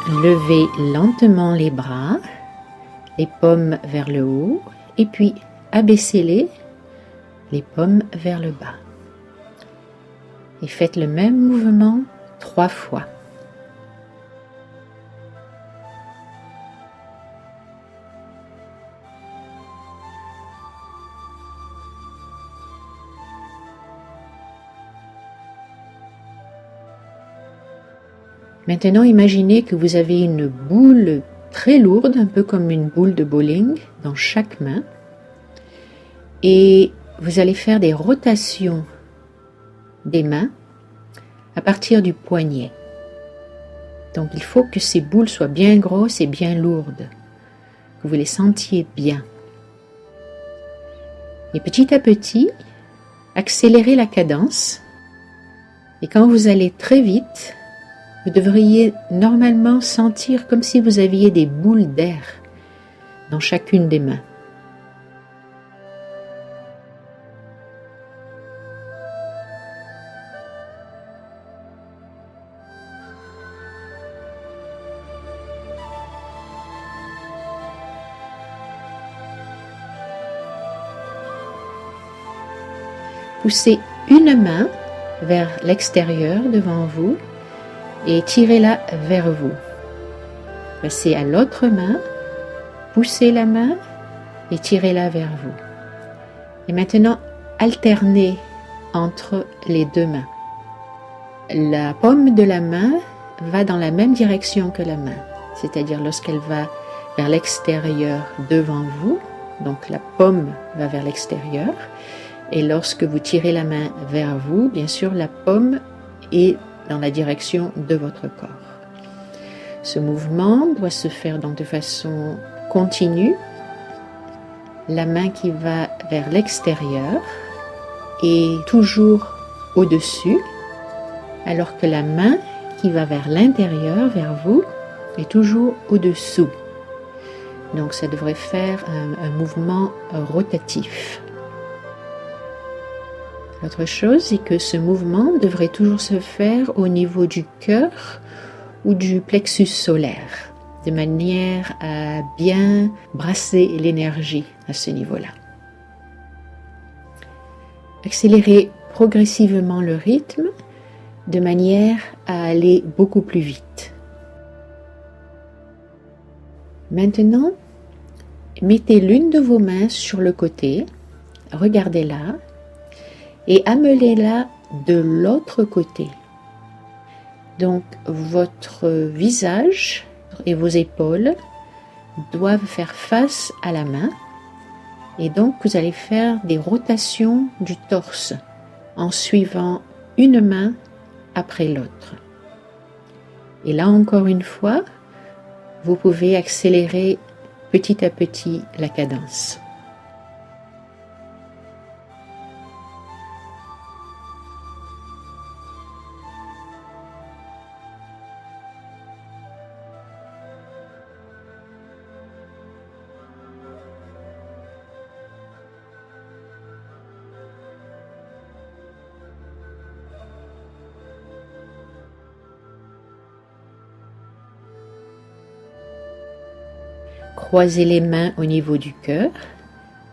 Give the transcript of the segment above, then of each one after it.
Levez lentement les bras, les paumes vers le haut, et puis abaissez-les, les paumes vers le bas. Et faites le même mouvement 3 fois. Maintenant, imaginez que vous avez une boule très lourde, un peu comme une boule de bowling, dans chaque main. Et vous allez faire des rotations des mains à partir du poignet. Donc, il faut que ces boules soient bien grosses et bien lourdes, que vous les sentiez bien. Et petit à petit, accélérez la cadence. Et quand vous allez très vite, vous devriez normalement sentir comme si vous aviez des boules d'air dans chacune des mains. Poussez une main vers l'extérieur devant vous et tirez-la vers vous. Passez à l'autre main, poussez la main et tirez-la vers vous. Et maintenant, alternez entre les deux mains. La paume de la main va dans la même direction que la main, c'est-à-dire lorsqu'elle va vers l'extérieur devant vous, donc la paume va vers l'extérieur, et lorsque vous tirez la main vers vous, bien sûr, la paume est dans la direction de votre corps. Ce mouvement doit se faire donc de façon continue. La main qui va vers l'extérieur est toujours au-dessus, alors que la main qui va vers l'intérieur, vers vous, est toujours au-dessous. Donc ça devrait faire un mouvement rotatif. L'autre chose, c'est que ce mouvement devrait toujours se faire au niveau du cœur ou du plexus solaire, de manière à bien brasser l'énergie à ce niveau-là. Accélérez progressivement le rythme de manière à aller beaucoup plus vite. Maintenant, mettez l'une de vos mains sur le côté, regardez-la, et amenez-la de l'autre côté. Donc, votre visage et vos épaules doivent faire face à la main. Et donc, vous allez faire des rotations du torse en suivant une main après l'autre. Et là, encore une fois, vous pouvez accélérer petit à petit la cadence. Croisez les mains au niveau du cœur,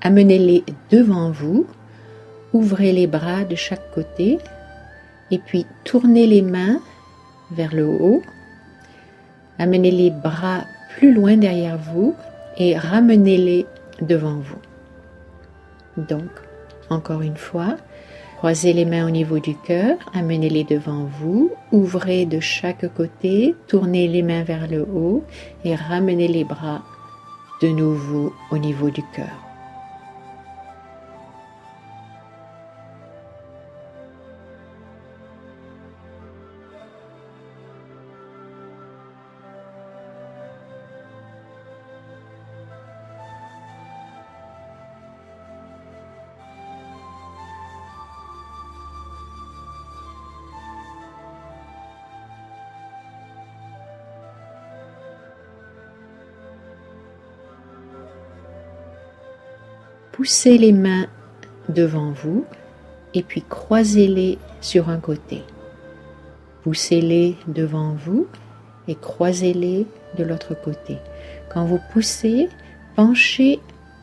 amenez-les devant vous, ouvrez les bras de chaque côté et puis tournez les mains vers le haut, amenez les bras plus loin derrière vous et ramenez-les devant vous. Donc, encore une fois, croisez les mains au niveau du cœur, amenez-les devant vous, ouvrez de chaque côté, tournez les mains vers le haut et ramenez les bras de nouveau au niveau du cœur. Poussez les mains devant vous et puis croisez-les sur un côté. Poussez-les devant vous et croisez-les de l'autre côté. Quand vous poussez, penchez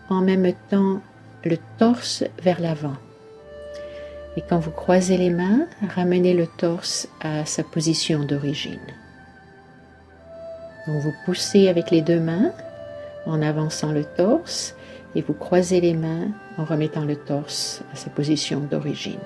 en même temps le torse vers l'avant. Et quand vous croisez les mains, ramenez le torse à sa position d'origine. Donc vous poussez avec les deux mains en avançant le torse et vous croisez les mains en remettant le torse à sa position d'origine.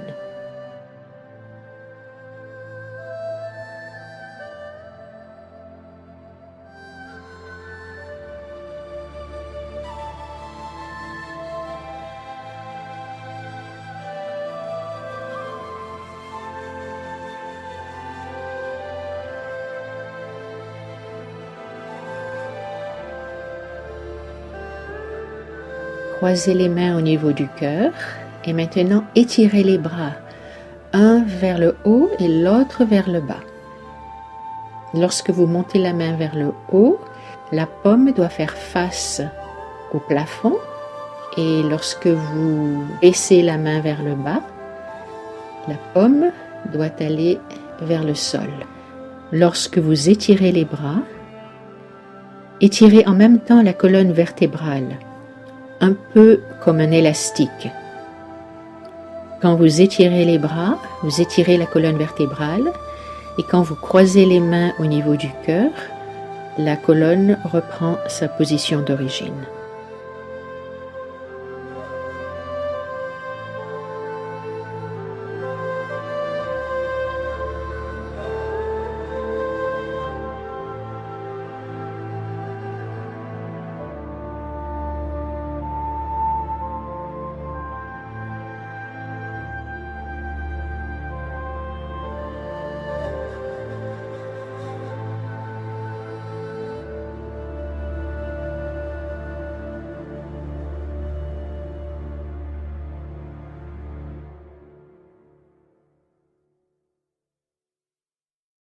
Croisez les mains au niveau du cœur et maintenant étirez les bras, un vers le haut et l'autre vers le bas. Lorsque vous montez la main vers le haut, la paume doit faire face au plafond et lorsque vous baissez la main vers le bas, la paume doit aller vers le sol. Lorsque vous étirez les bras, étirez en même temps la colonne vertébrale, un peu comme un élastique. Quand vous étirez les bras, vous étirez la colonne vertébrale et quand vous croisez les mains au niveau du cœur, la colonne reprend sa position d'origine.